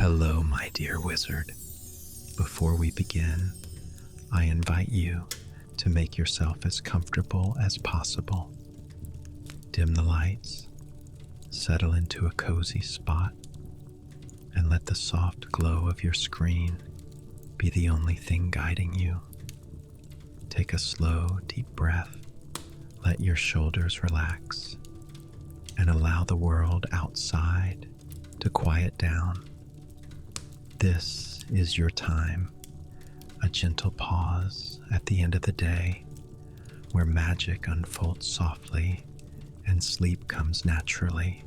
Hello, my dear wizard. Before we begin, I invite you to make yourself as comfortable as possible. Dim the lights, settle into a cozy spot, and let the soft glow of your screen be the only thing guiding you. Take a slow, deep breath, let your shoulders relax, and allow the world outside to quiet down. This is your time, a gentle pause at the end of the day where magic unfolds softly and sleep comes naturally.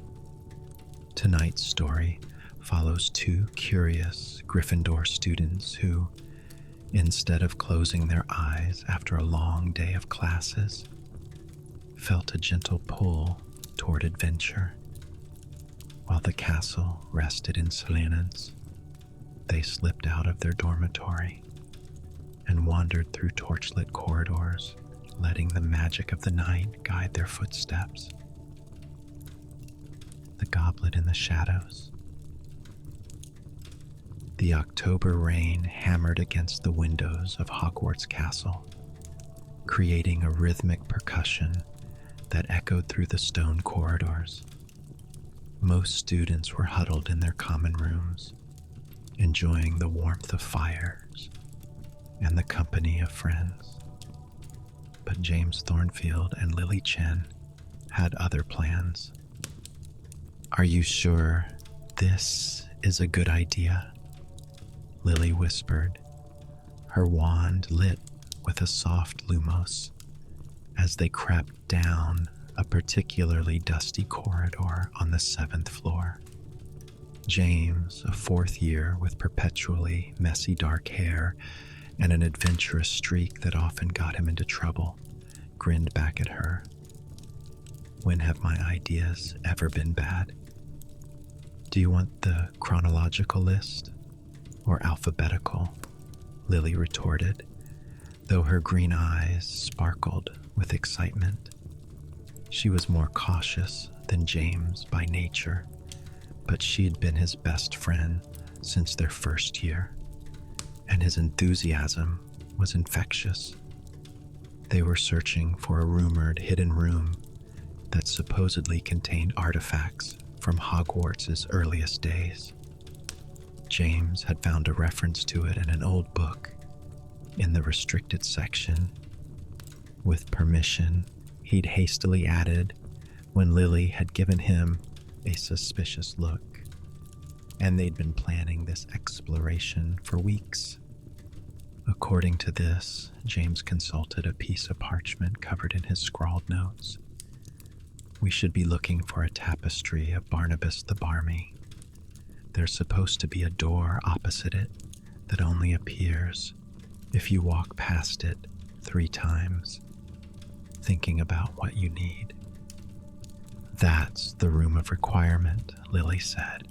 Tonight's story follows two curious Gryffindor students who, instead of closing their eyes after a long day of classes, felt a gentle pull toward adventure. While the castle rested in silence, they slipped out of their dormitory and wandered through torchlit corridors, letting the magic of the night guide their footsteps. The Goblet in the Shadows. The October rain hammered against the windows of Hogwarts Castle, creating a rhythmic percussion that echoed through the stone corridors. Most students were huddled in their common rooms, enjoying the warmth of fires and the company of friends. But James Thornfield and Lily Chen had other plans. "Are you sure this is a good idea?" Lily whispered, her wand lit with a soft lumos as they crept down a particularly dusty corridor on the 7th floor. James, a fourth year with perpetually messy dark hair and an adventurous streak that often got him into trouble, grinned back at her. "When have my ideas ever been bad?" "Do you want the chronological list or alphabetical?" Lily retorted, though her green eyes sparkled with excitement. She was more cautious than James by nature, but she had been his best friend since their first year, and his enthusiasm was infectious. They were searching for a rumored hidden room that supposedly contained artifacts from Hogwarts' earliest days. James had found a reference to it in an old book in the restricted section. With permission, he'd hastily added when Lily had given him a suspicious look, and they'd been planning this exploration for weeks. According to this, James consulted a piece of parchment covered in his scrawled notes. "We should be looking for a tapestry of Barnabas the Barmy. There's supposed to be a door opposite it that only appears if you walk past it 3 times, thinking about what you need." "That's the room of requirement," Lily said.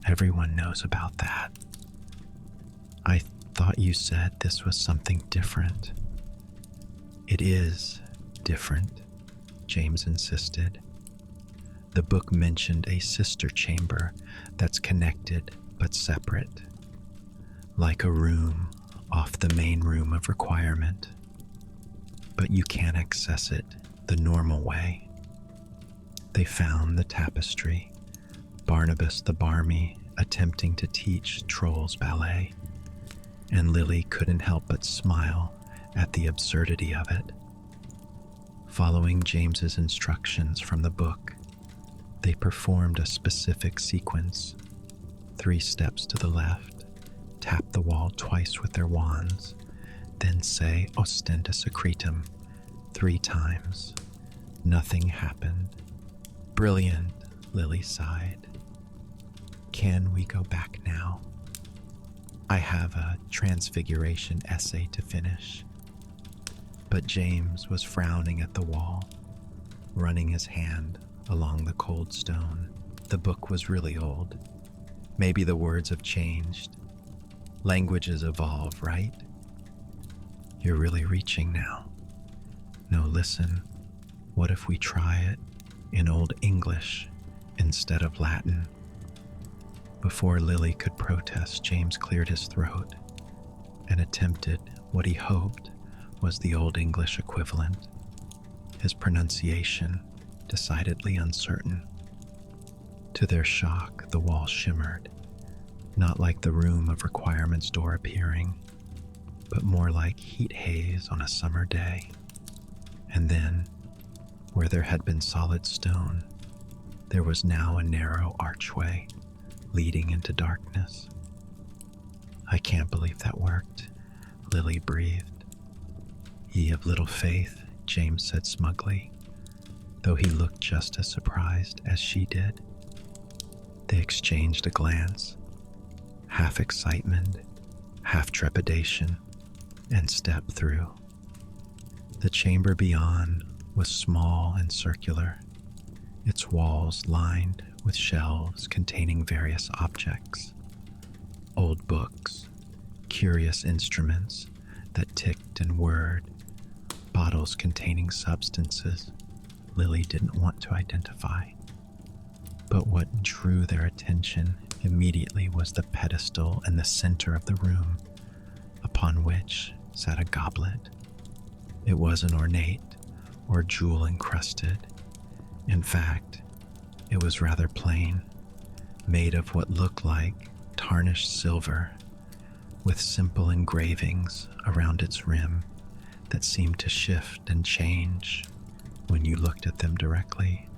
"Everyone knows about that." "I thought you said this was something different." "It is different," James insisted. "The book mentioned a sister chamber that's connected but separate, like a room off the main room of requirement. But you can't access it the normal way." They found the tapestry, Barnabas the Barmy attempting to teach trolls ballet, and Lily couldn't help but smile at the absurdity of it. Following James's instructions from the book, they performed a specific sequence. 3 steps to the left, tap the wall twice with their wands, then say Ostenda Secretum 3 times. Nothing happened. "Brilliant," Lily sighed. "Can we go back now? I have a transfiguration essay to finish." But James was frowning at the wall, running his hand along the cold stone. The book was really old. Maybe the words have changed. Languages evolve, right? "You're really reaching now." "No, listen. What if we try it in Old English instead of Latin?" Before Lily could protest, James cleared his throat and attempted what he hoped was the Old English equivalent, his pronunciation decidedly uncertain. To their shock, the wall shimmered, not like the room of requirements door appearing, but more like heat haze on a summer day. And then, where there had been solid stone, there was now a narrow archway leading into darkness. "I can't believe that worked," Lily breathed. "Ye of little faith," James said smugly, though he looked just as surprised as she did. They exchanged a glance, half excitement, half trepidation, and stepped through. The chamber beyond was small and circular, its walls lined with shelves containing various objects, old books, curious instruments that ticked and whirred, bottles containing substances Lily didn't want to identify. But what drew their attention immediately was the pedestal in the center of the room, upon which sat a goblet. It wasn't ornate or jewel-encrusted. In fact, it was rather plain, made of what looked like tarnished silver, with simple engravings around its rim that seemed to shift and change when you looked at them directly.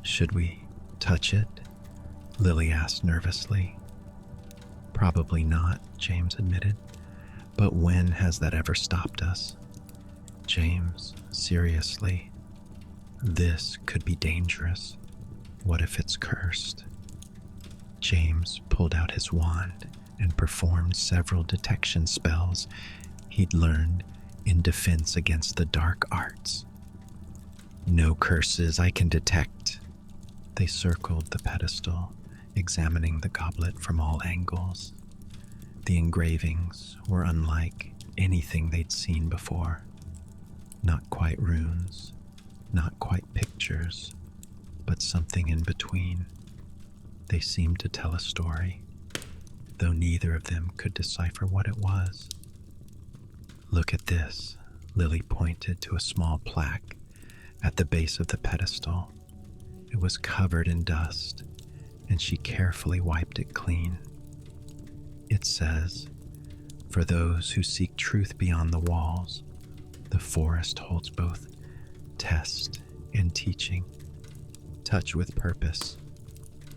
"Should we touch it?" Lily asked nervously. "Probably not," James admitted. "But when has that ever stopped us?" "James, seriously, this could be dangerous. What if it's cursed?" James pulled out his wand and performed several detection spells he'd learned in defense against the dark arts. "No curses I can detect." They circled the pedestal, examining the goblet from all angles. The engravings were unlike anything they'd seen before. Not quite runes, not quite pictures, but something in between. They seemed to tell a story, though neither of them could decipher what it was. "Look at this," Lily pointed to a small plaque at the base of the pedestal. It was covered in dust, and she carefully wiped it clean. It says, "For those who seek truth beyond the walls, the forest holds both test and teaching. Touch with purpose,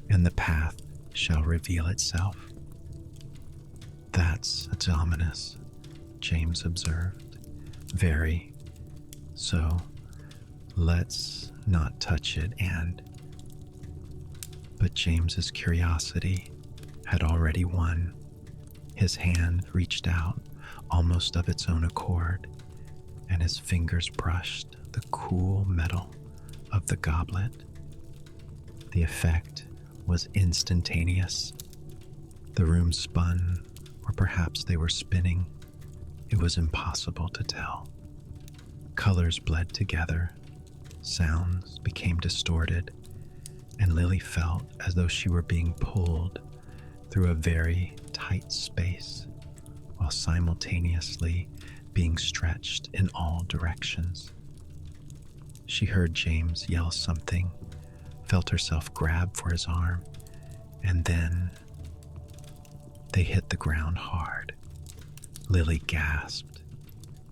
and the path shall reveal itself." "That's ominous," James observed. "Very. So, let's not touch it But James's curiosity had already won. His hand reached out almost of its own accord, and his fingers brushed the cool metal of the goblet. The effect was instantaneous. The room spun, or perhaps they were spinning. It was impossible to tell. Colors bled together, sounds became distorted, and Lily felt as though she were being pulled through a very tight space while simultaneously being stretched in all directions. She heard James yell something, felt herself grab for his arm, and then they hit the ground hard. Lily gasped.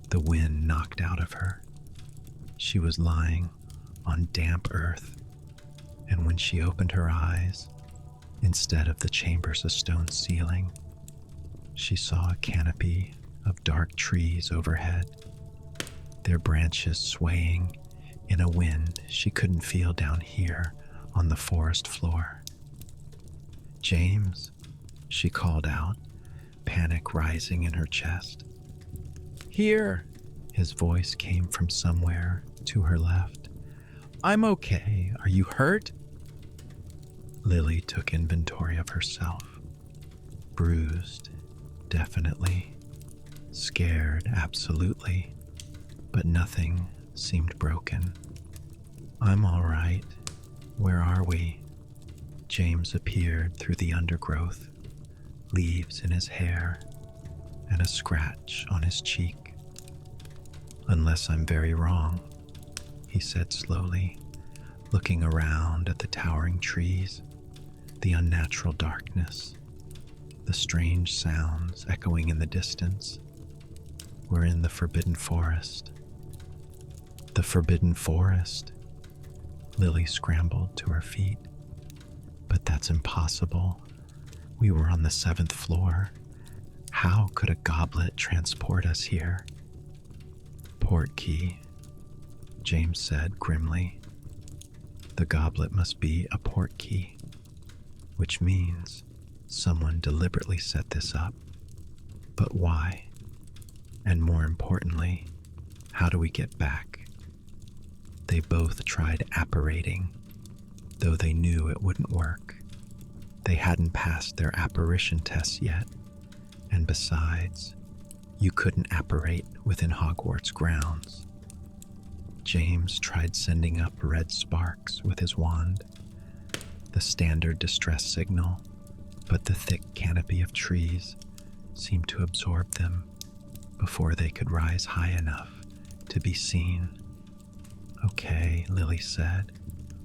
The wind knocked out of her. She was lying on damp earth, and when she opened her eyes, instead of the chamber's stone ceiling, she saw a canopy of dark trees overhead, their branches swaying in a wind she couldn't feel down here on the forest floor. "James," she called out, panic rising in her chest. "Here!" His voice came from somewhere to her left. "I'm okay. Are you hurt?" Lily took inventory of herself. Bruised, definitely. Scared, absolutely. But nothing seemed broken. "I'm all right. Where are we?" James appeared through the undergrowth, leaves in his hair, and a scratch on his cheek. "Unless I'm very wrong," he said slowly, looking around at the towering trees, the unnatural darkness, the strange sounds echoing in the distance. "We're in the Forbidden Forest." "The Forbidden Forest?" Lily scrambled to her feet. "But that's impossible. We were on the 7th floor. How could a goblet transport us here?" "Portkey," James said grimly. "The goblet must be a portkey, which means someone deliberately set this up. But why? And more importantly, how do we get back?" They both tried apparating, though they knew it wouldn't work. They hadn't passed their apparition tests yet, and besides, you couldn't apparate within Hogwarts grounds. James tried sending up red sparks with his wand, the standard distress signal, but the thick canopy of trees seemed to absorb them before they could rise high enough to be seen. "Okay," Lily said,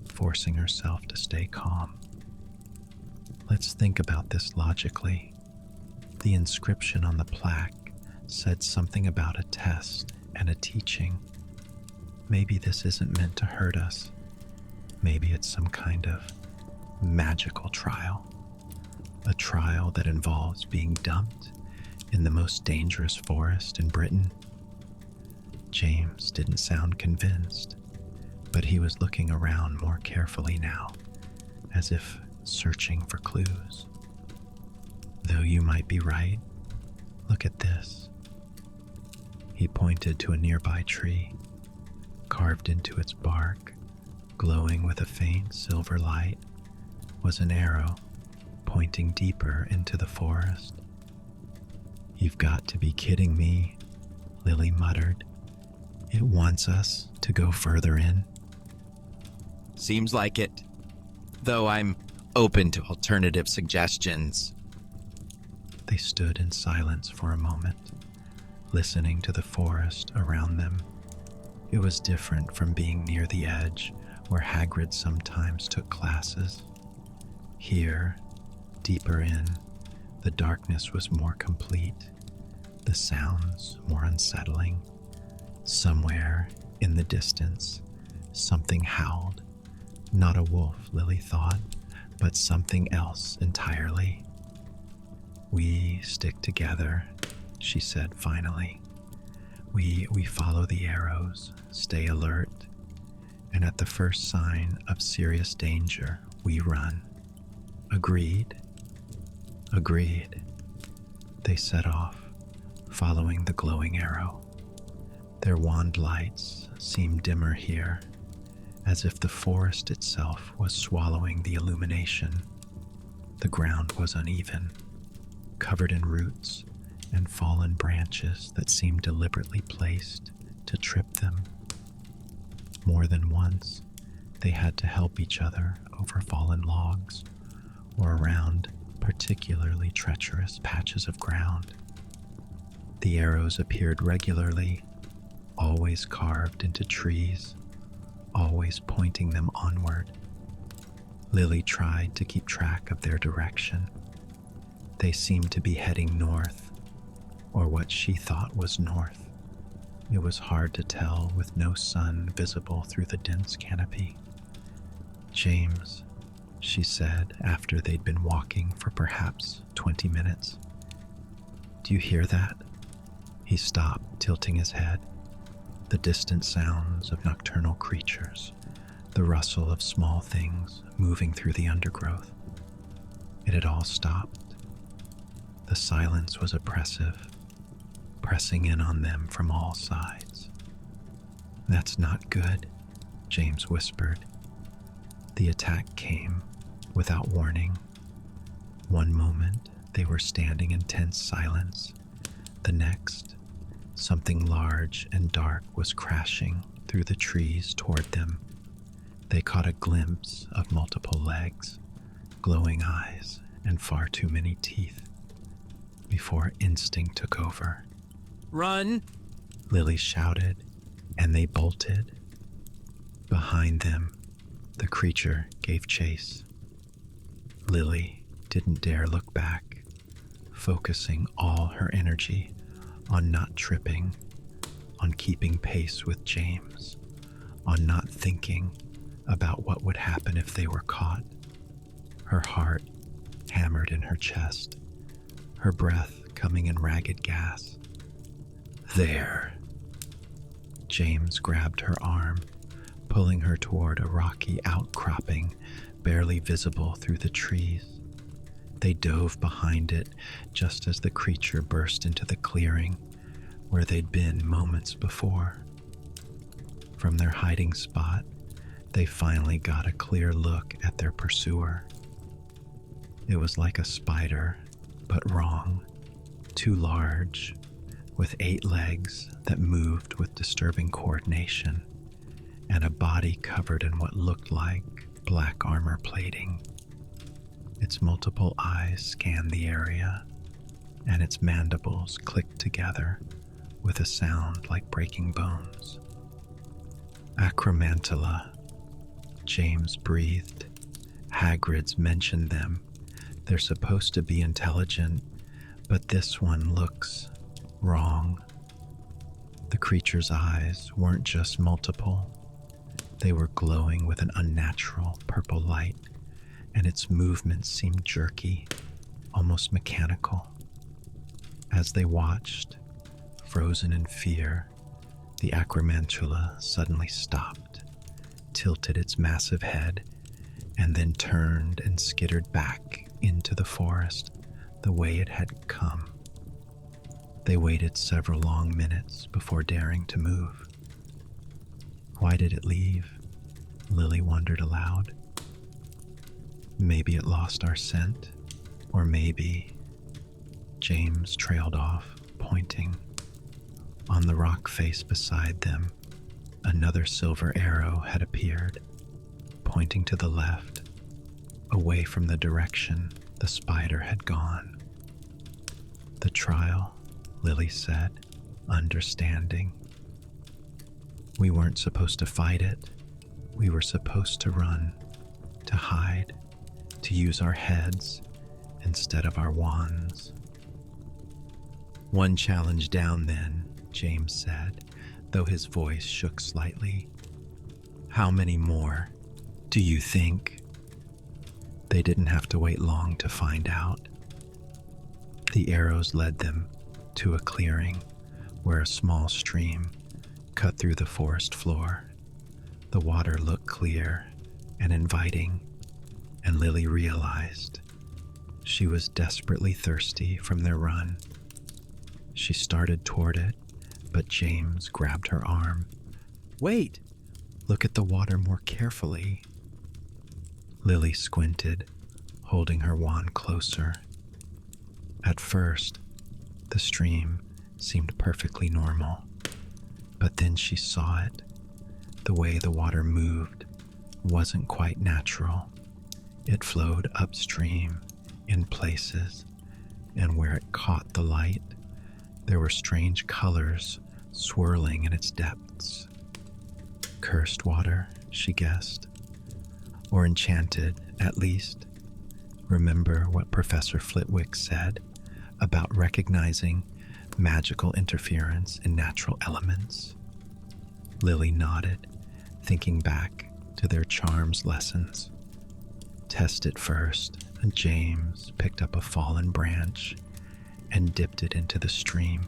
forcing herself to stay calm. "Let's think about this logically. The inscription on the plaque said something about a test and a teaching. Maybe this isn't meant to hurt us. Maybe it's some kind of magical trial. A trial that involves being dumped in the most dangerous forest in Britain." James didn't sound convinced, but he was looking around more carefully now, as if searching for clues. "Though you might be right. Look at this." He pointed to a nearby tree. Carved into its bark, glowing with a faint silver light, was an arrow pointing deeper into the forest. "You've got to be kidding me," Lily muttered. "It wants us to go further in." "Seems like it, though I'm open to alternative suggestions." They stood in silence for a moment, listening to the forest around them. It was different from being near the edge where Hagrid sometimes took classes. Here, deeper in, the darkness was more complete, the sounds more unsettling. Somewhere in the distance, something howled. Not a wolf, Lily thought, but something else entirely. "We stick together," she said finally. We follow the arrows, stay alert, and at the first sign of serious danger, we run." "Agreed?" "Agreed." They set off, following the glowing arrow. Their wand lights seemed dimmer here, as if the forest itself was swallowing the illumination. The ground was uneven, covered in roots and fallen branches that seemed deliberately placed to trip them. More than once, they had to help each other over fallen logs or around particularly treacherous patches of ground. The arrows appeared regularly, always carved into trees, always pointing them onward. Lily tried to keep track of their direction. They seemed to be heading north, or what she thought was north. It was hard to tell with no sun visible through the dense canopy. "James," she said after they'd been walking for perhaps 20 minutes. "Do you hear that?" He stopped, tilting his head. The distant sounds of nocturnal creatures, the rustle of small things moving through the undergrowth. It had all stopped. The silence was oppressive, pressing in on them from all sides. "That's not good," James whispered. The attack came without warning. One moment, they were standing in tense silence. The next, something large and dark was crashing through the trees toward them. They caught a glimpse of multiple legs, glowing eyes and far too many teeth before instinct took over. Run! Lily shouted, and they bolted. Behind them, the creature gave chase. Lily didn't dare look back, focusing all her energy on not tripping, on keeping pace with James, on not thinking about what would happen if they were caught. Her heart hammered in her chest, her breath coming in ragged gas. There. James grabbed her arm, pulling her toward a rocky outcropping barely visible through the trees. They dove behind it just as the creature burst into the clearing where they'd been moments before. From their hiding spot, they finally got a clear look at their pursuer. It was like a spider, but wrong, too large, with 8 legs that moved with disturbing coordination, and a body covered in what looked like black armor plating. Its multiple eyes scanned the area, and its mandibles clicked together with a sound like breaking bones. Acromantula, James breathed. Hagrid's mentioned them. They're supposed to be intelligent, but this one looks wrong. The creature's eyes weren't just multiple. They were glowing with an unnatural purple light, and its movements seemed jerky, almost mechanical. As they watched, frozen in fear, the acromantula suddenly stopped, tilted its massive head, and then turned and skittered back into the forest the way it had come. They waited several long minutes before daring to move. Why did it leave? Lily wondered aloud. Maybe it lost our scent, or maybe... James trailed off, pointing. On the rock face beside them, another silver arrow had appeared, pointing to the left, away from the direction the spider had gone. The trial, Lily said, understanding. We weren't supposed to fight it. We were supposed to run, to hide, to use our heads instead of our wands. One challenge down then, James said, though his voice shook slightly. How many more do you think? They didn't have to wait long to find out. The arrows led them to a clearing where a small stream cut through the forest floor. The water looked clear and inviting, and Lily realized she was desperately thirsty from their run. She started toward it, but James grabbed her arm. Wait! Look at the water more carefully. Lily squinted, holding her wand closer. At first, the stream seemed perfectly normal, but then she saw it. The way the water moved wasn't quite natural. It flowed upstream in places, and where it caught the light, there were strange colors swirling in its depths. Cursed water, she guessed. Or enchanted, at least. Remember what Professor Flitwick said about recognizing magical interference in natural elements? Lily nodded, thinking back to their charms lessons. Test it first, and James picked up a fallen branch and dipped it into the stream.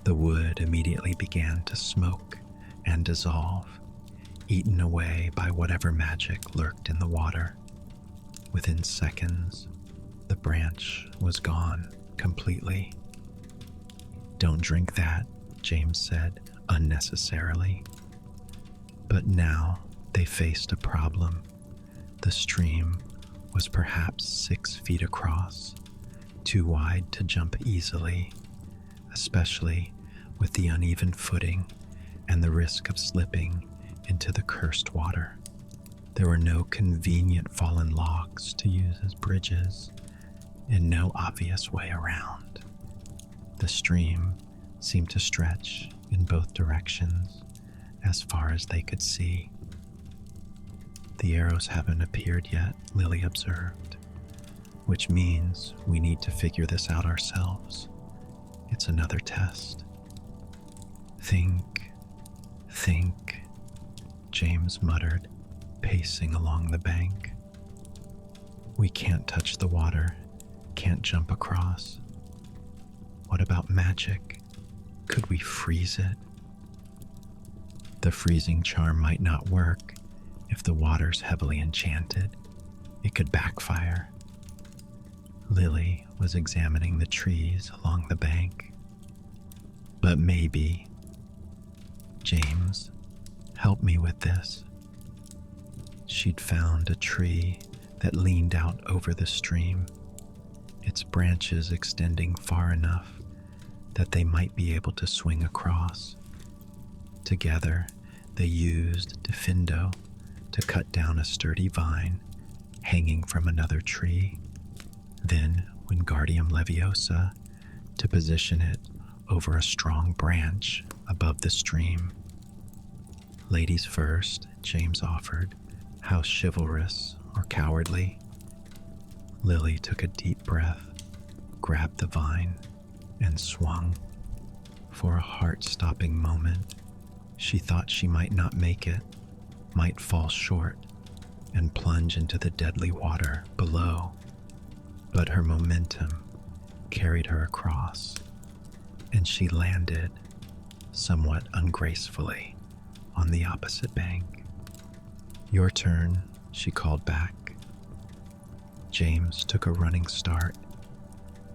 The wood immediately began to smoke and dissolve, eaten away by whatever magic lurked in the water. Within seconds, the branch was gone completely. Don't drink that, James said, unnecessarily. But now they faced a problem. The stream was perhaps 6 feet across, too wide to jump easily, especially with the uneven footing and the risk of slipping into the cursed water. There were no convenient fallen logs to use as bridges, and no obvious way around. The stream seemed to stretch in both directions as far as they could see. The arrows haven't appeared yet, Lily observed, which means we need to figure this out ourselves. It's another test. Think, James muttered, pacing along the bank. We can't touch the water, can't jump across. What about magic? Could we freeze it? The freezing charm might not work if the water's heavily enchanted. It could backfire. Lily was examining the trees along the bank. But maybe, James, help me with this. She'd found a tree that leaned out over the stream, its branches extending far enough that they might be able to swing across. Together, they used Gryffindor to cut down a sturdy vine hanging from another tree, then Wingardium Leviosa to position it over a strong branch above the stream. Ladies first, James offered. How chivalrous or cowardly. Lily took a deep breath, grabbed the vine, and swung. For a heart-stopping moment, she thought she might not make it, might fall short, and plunge into the deadly water below. But her momentum carried her across, and she landed, somewhat ungracefully, on the opposite bank. Your turn, she called back. James took a running start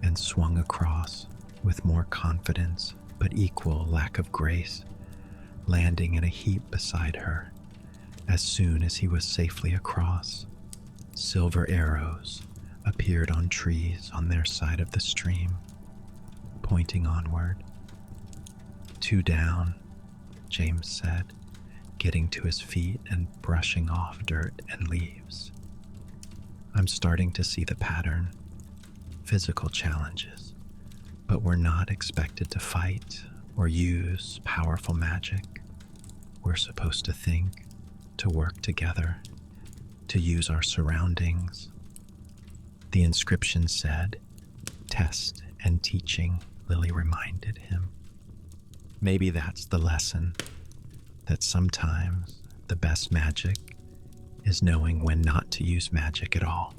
and swung across with more confidence but equal lack of grace, landing in a heap beside her. As soon as he was safely across, silver arrows appeared on trees on their side of the stream, pointing onward. 2 down, James said, getting to his feet and brushing off dirt and leaves. I'm starting to see the pattern. Physical challenges, but we're not expected to fight or use powerful magic. We're supposed to think, to work together, to use our surroundings. The inscription said, test and teaching, Lily reminded him. Maybe that's the lesson, that sometimes the best magic is knowing when not to use magic at all.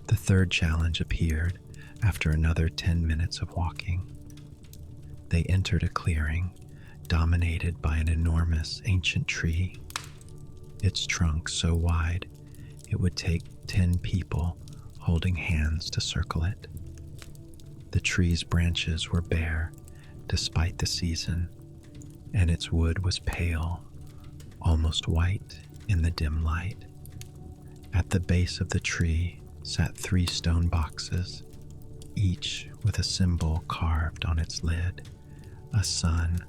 The third challenge appeared after another 10 minutes of walking. They entered a clearing dominated by an enormous ancient tree, its trunk so wide it would take 10 people holding hands to circle it. The tree's branches were bare despite the season, and its wood was pale, almost white in the dim light. At the base of the tree sat 3 stone boxes, each with a symbol carved on its lid, a sun,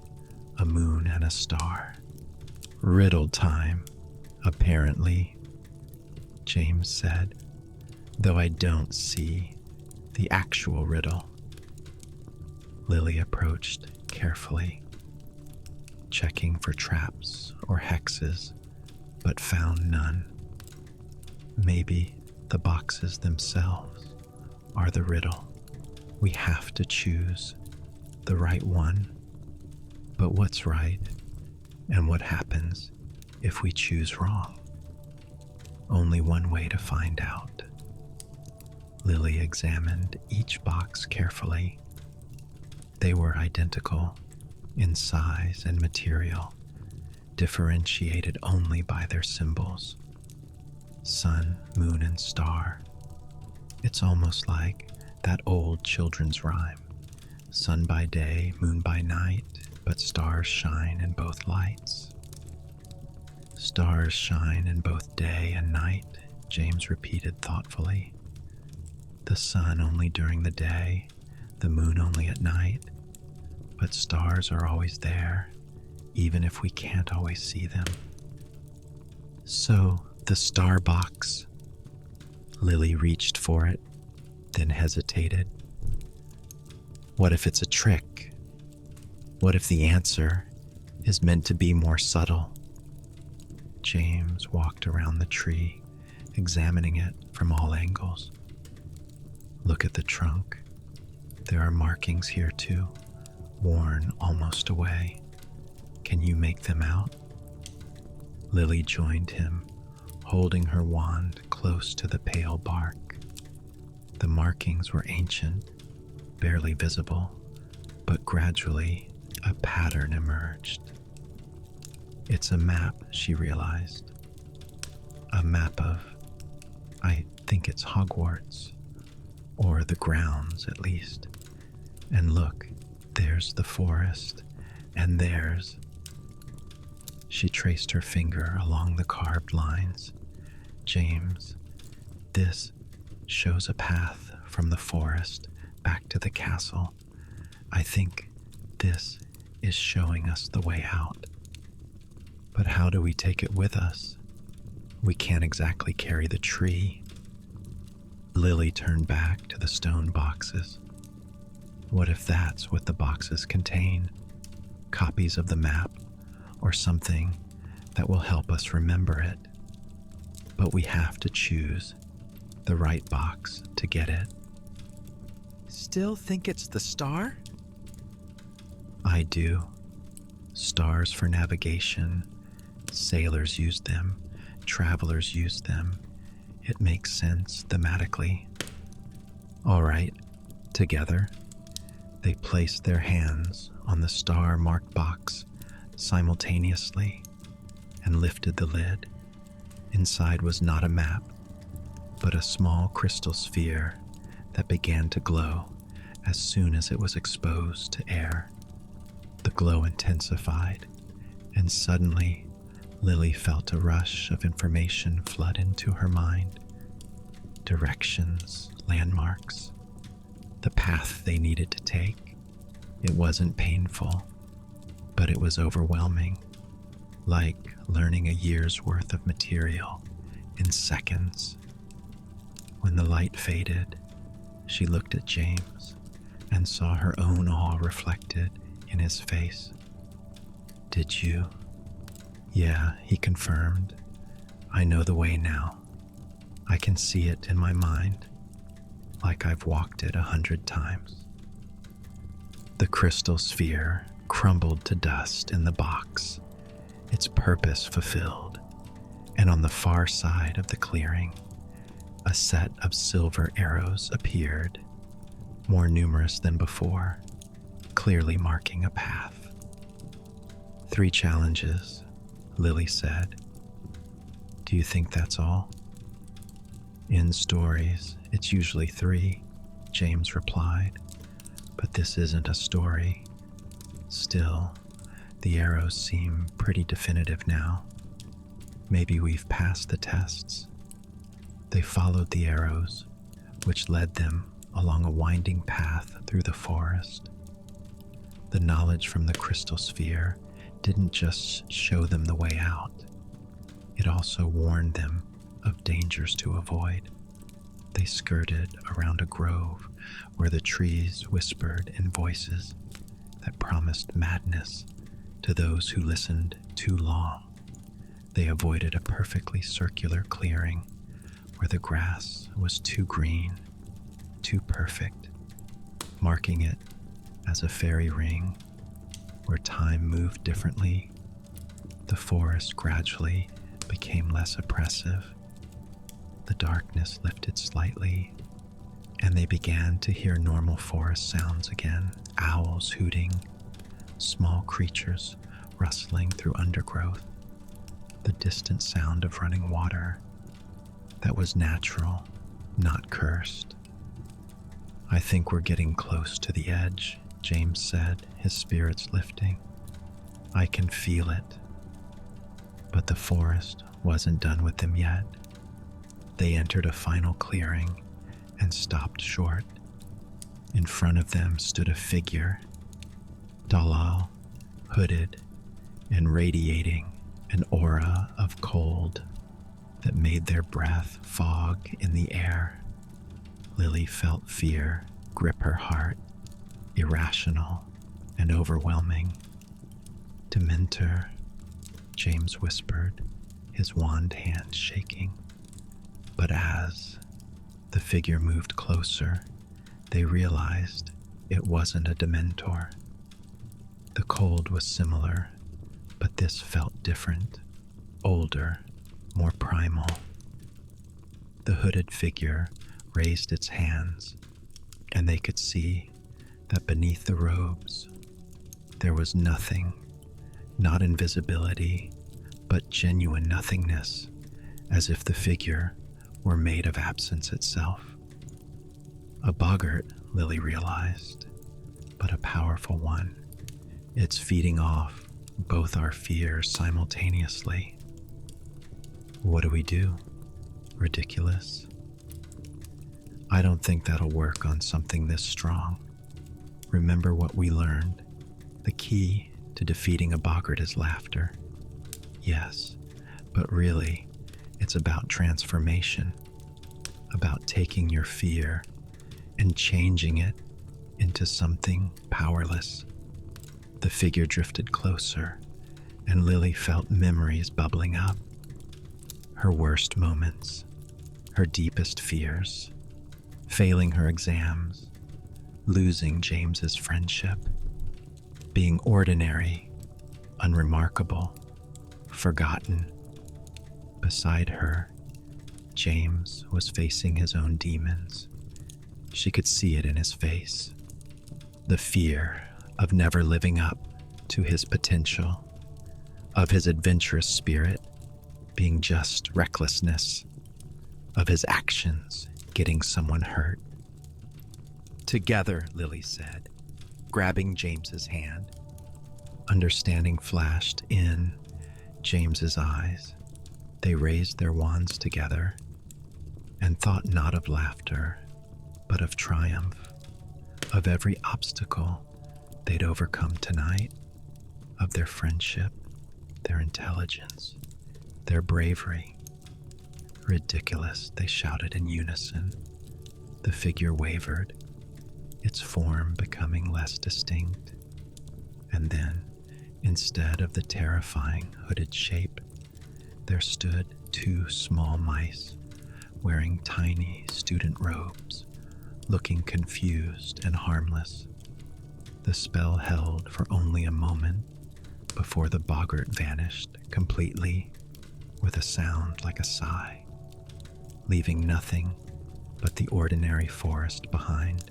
a moon, and a star. Riddle time, apparently, James said, though I don't see the actual riddle. Lily approached carefully, checking for traps or hexes, but found none. Maybe the boxes themselves are the riddle. We have to choose the right one. But what's right, and what happens if we choose wrong? Only one way to find out. Lily examined each box carefully. They were identical in size and material, differentiated only by their symbols. Sun, moon, and star. It's almost like that old children's rhyme. Sun by day, moon by night, but stars shine in both lights. Stars shine in both day and night, James repeated thoughtfully. The sun only during the day, the moon only at night, but stars are always there, even if we can't always see them. So, The star box. Lily reached for it, then hesitated. What if it's a trick? What if the answer is meant to be more subtle? James walked around the tree, examining it from all angles. Look at the trunk. There are markings here too, worn almost away. Can you make them out? Lily joined him, holding her wand close to the pale bark. The markings were ancient, barely visible, but gradually a pattern emerged. It's a map, she realized. A map of, I think it's Hogwarts, or the grounds at least. And look, there's the forest, and there's... She traced her finger along the carved lines. James, this shows a path from the forest back to the castle. I think this is showing us the way out. But how do we take it with us? We can't exactly carry the tree. Lily turned back to the stone boxes. What if that's what the boxes contain? Copies of the map, or something that will help us remember it. But we have to choose the right box to get it. Still think it's the star? I do. Stars for navigation. Sailors use them. Travelers use them. It makes sense thematically. All right, together, they placed their hands on the star-marked box simultaneously and lifted the lid. Inside was not a map, but a small crystal sphere that began to glow as soon as it was exposed to air. The glow intensified, and suddenly Lily felt a rush of information flood into her mind. Directions, landmarks, the path they needed to take. It wasn't painful, but it was overwhelming, like learning a year's worth of material in seconds. When the light faded, she looked at James and saw her own awe reflected in his face. Did you? Yeah, he confirmed. I know the way now. I can see it in my mind, like I've walked it 100 times. The crystal sphere crumbled to dust in the box, its purpose fulfilled, and on the far side of the clearing, a set of silver arrows appeared, more numerous than before, clearly marking a path. 3 challenges, Lily said. Do you think that's all? In stories, it's usually 3, James replied, but this isn't a story. Still, the arrows seem pretty definitive now. Maybe we've passed the tests. They followed the arrows, which led them along a winding path through the forest. The knowledge from the crystal sphere didn't just show them the way out. It also warned them of dangers to avoid. They skirted around a grove where the trees whispered in voices that promised madness to those who listened too long. They avoided a perfectly circular clearing where the grass was too green, too perfect, marking it as a fairy ring where time moved differently. The forest gradually became less oppressive. The darkness lifted slightly, and they began to hear normal forest sounds again. Owls hooting, small creatures rustling through undergrowth, the distant sound of running water that was natural, not cursed. I think we're getting close to the edge, James said, his spirits lifting. I can feel it. But the forest wasn't done with them yet. They entered a final clearing and stopped short. In front of them stood a figure, Dalal, hooded and radiating an aura of cold. that made their breath fog in the air. Lily felt fear grip her heart, irrational and overwhelming. "Dementor," James whispered, his wand hand shaking. But as the figure moved closer, they realized it wasn't a Dementor. The cold was similar, but this felt different, older, more primal. The hooded figure raised its hands, and they could see that beneath the robes there was nothing, not invisibility, but genuine nothingness, as if the figure were made of absence itself. A boggart, Lily realized, but a powerful one. It's feeding off both our fears simultaneously. What do we do? Ridiculous? I don't think that'll work on something this strong. Remember what we learned. The key to defeating a boggart is laughter. Yes, but really, it's about transformation, about taking your fear and changing it into something powerless. The figure drifted closer, and Lily felt memories bubbling up. Her worst moments, her deepest fears, failing her exams, losing James's friendship, being ordinary, unremarkable, forgotten. Beside her, James was facing his own demons. She could see it in his face. The fear of never living up to his potential, of his adventurous spirit being just recklessness, of his actions getting someone hurt. "Together," Lily said, grabbing James's hand. Understanding flashed in James's eyes. They raised their wands together and thought not of laughter, but of triumph, of every obstacle they'd overcome tonight, of their friendship, their intelligence, their bravery. "Ridiculous," they shouted in unison. The figure wavered, its form becoming less distinct. And then, instead of the terrifying hooded shape, there stood two small mice wearing tiny student robes, looking confused and harmless. The spell held for only a moment before the boggart vanished completely with a sound like a sigh, leaving nothing but the ordinary forest behind.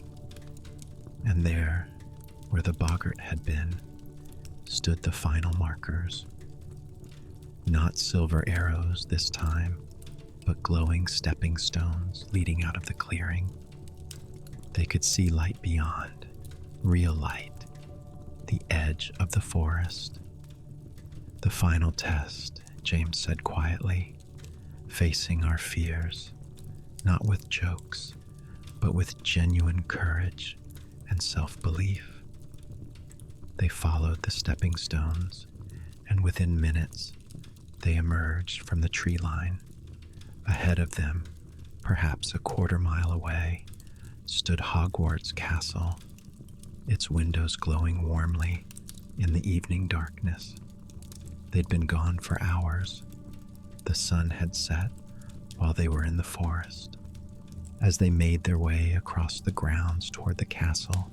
And there, where the boggart had been, stood the final markers. Not silver arrows this time, but glowing stepping stones leading out of the clearing. They could see light beyond, real light, the edge of the forest. "The final test," James said quietly, "facing our fears, not with jokes, but with genuine courage and self-belief." They followed the stepping stones, and within minutes, they emerged from the tree line. Ahead of them, perhaps a quarter-mile away, stood Hogwarts Castle, its windows glowing warmly in the evening darkness. They'd been gone for hours. The sun had set while they were in the forest. As they made their way across the grounds toward the castle,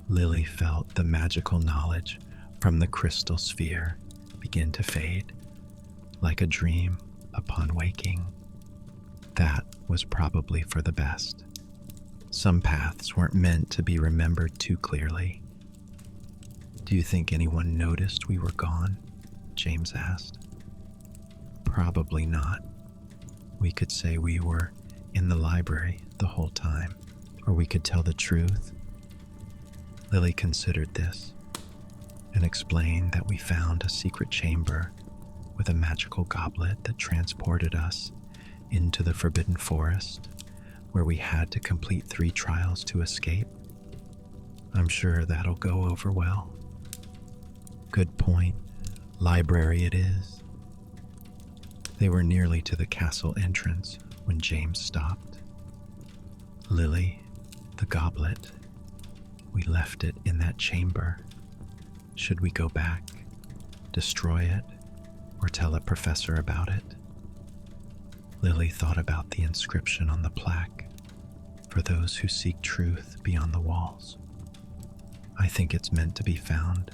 Lily felt the magical knowledge from the crystal sphere begin to fade, like a dream upon waking. That was probably for the best. Some paths weren't meant to be remembered too clearly. "Do you think anyone noticed we were gone?" James asked. "Probably not. We could say we were in the library the whole time, or we could tell the truth." Lily considered this and explained that we found a secret chamber with a magical goblet that transported us into the Forbidden Forest, where we had to complete 3 trials to escape. "I'm sure that'll go over well." "Good point. Library it is." They were nearly to the castle entrance when James stopped. "Lily, the goblet. We left it in that chamber. Should we go back, destroy it, or tell a professor about it?" Lily thought about the inscription on the plaque, "For those who seek truth beyond the walls." "I think it's meant to be found,"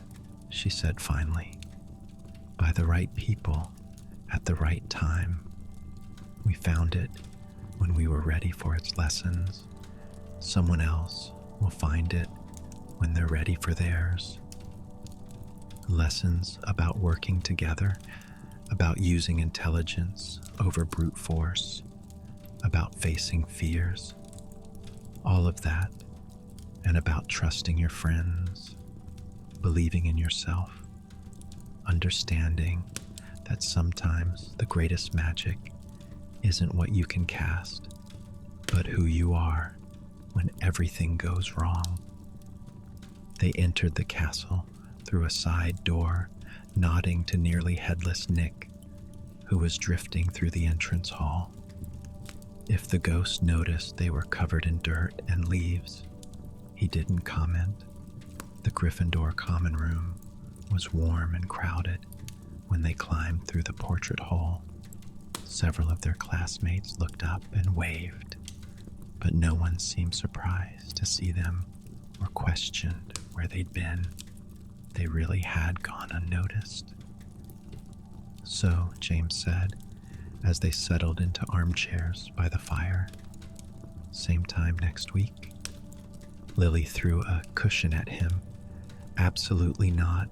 she said finally, "by the right people at the right time. We found it when we were ready for its lessons. Someone else will find it when they're ready for theirs." Lessons about working together, about using intelligence over brute force, about facing fears, all of that, and about trusting your friends, believing in yourself, understanding that sometimes the greatest magic isn't what you can cast, but who you are when everything goes wrong. They entered the castle through a side door, nodding to nearly headless Nick, who was drifting through the entrance hall. If the ghost noticed they were covered in dirt and leaves, he didn't comment. The Gryffindor common room was warm and crowded when they climbed through the portrait hole. Several of their classmates looked up and waved, but no one seemed surprised to see them or questioned where they'd been. They really had gone unnoticed. "So," James said, as they settled into armchairs by the fire, "same time next week?" Lily threw a cushion at him. "Absolutely not.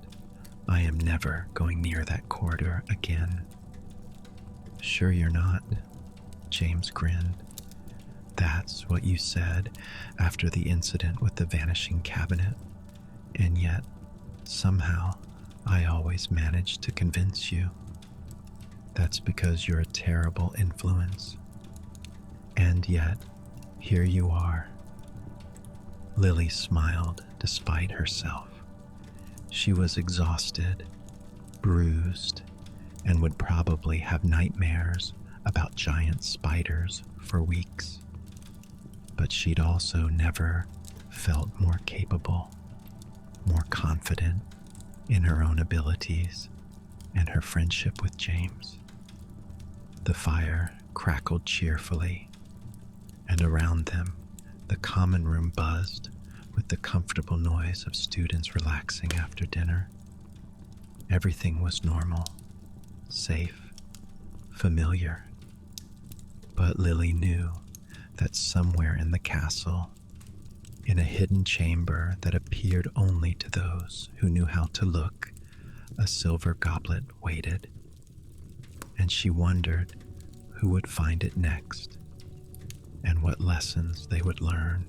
I am never going near that corridor again." "Sure you're not?" James grinned. "That's what you said after the incident with the vanishing cabinet. And yet, somehow, I always managed to convince you. That's because you're a terrible influence. And yet, here you are." Lily smiled despite herself. She was exhausted, bruised, and would probably have nightmares about giant spiders for weeks. But she'd also never felt more capable, more confident in her own abilities and her friendship with James. The fire crackled cheerfully, and around them, the common room buzzed with the comfortable noise of students relaxing after dinner. Everything was normal, safe, familiar. But Lily knew that somewhere in the castle, in a hidden chamber that appeared only to those who knew how to look, a silver goblet waited. And she wondered who would find it next, and what lessons they would learn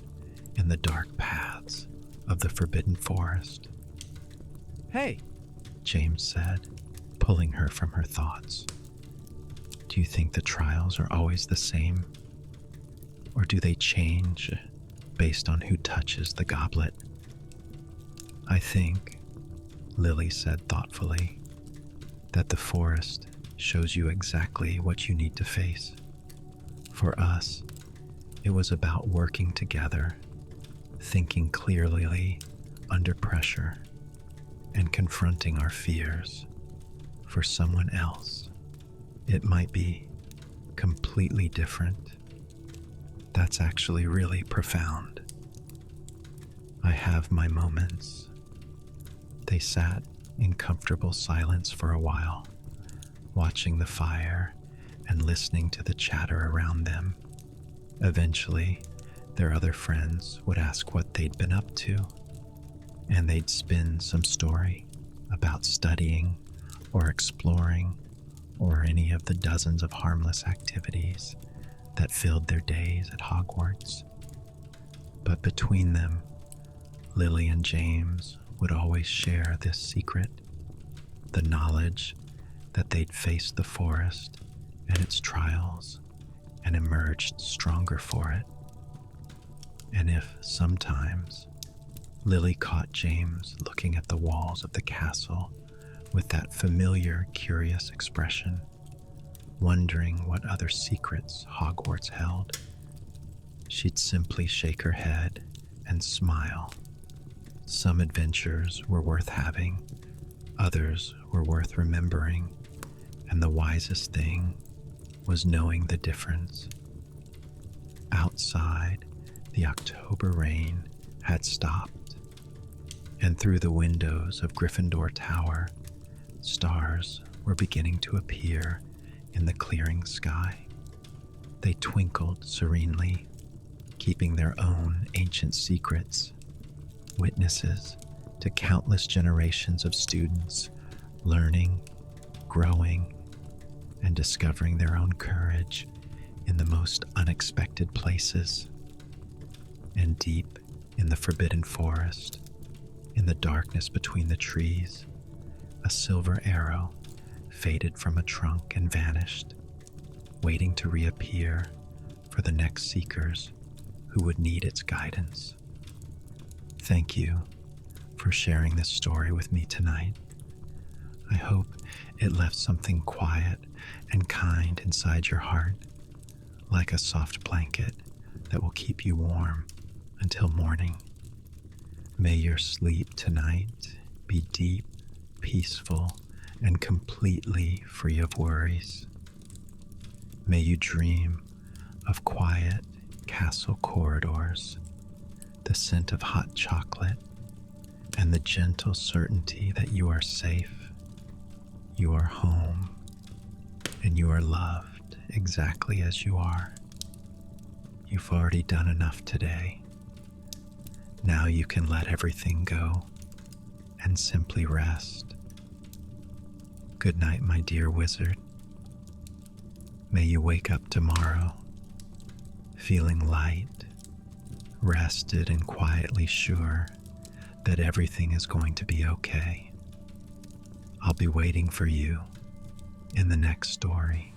in the dark paths of the Forbidden Forest. Hey, James said, pulling her from her thoughts. "Do you think the trials are always the same? Or do they change based on who touches the goblet?" "I think," Lily said thoughtfully, "that the forest shows you exactly what you need to face. For us, it was about working together, thinking clearly under pressure, and confronting our fears. For someone else, it might be completely different. That's actually really profound." "I have my moments." They sat in comfortable silence for a while, watching the fire and listening to the chatter around them. Eventually, their other friends would ask what they'd been up to, and they'd spin some story about studying or exploring or any of the dozens of harmless activities that filled their days at Hogwarts. But between them, Lily and James would always share this secret, the knowledge that they'd faced the forest and its trials and emerged stronger for it. And if sometimes Lily caught James looking at the walls of the castle with that familiar, curious expression, wondering what other secrets Hogwarts held. She'd simply shake her head and smile. Some adventures were worth having, others were worth remembering, and the wisest thing was knowing the difference. Outside, the October rain had stopped, and through the windows of Gryffindor Tower, stars were beginning to appear in the clearing sky. They twinkled serenely, keeping their own ancient secrets, witnesses to countless generations of students learning, growing, and discovering their own courage in the most unexpected places. And deep in the forbidden forest, in the darkness between the trees, a silver arrow faded from a trunk and vanished, waiting to reappear for the next seekers who would need its guidance. Thank you for sharing this story with me tonight. I hope it left something quiet and kind inside your heart, like a soft blanket that will keep you warm until morning. May your sleep tonight be deep, peaceful, and completely free of worries. May you dream of quiet castle corridors, the scent of hot chocolate, and the gentle certainty that you are safe, you are home, and you are loved exactly as you are. You've already done enough today. Now you can let everything go and simply rest. Good night, my dear wizard. May you wake up tomorrow feeling light, rested, and quietly sure that everything is going to be okay. I'll be waiting for you in the next story.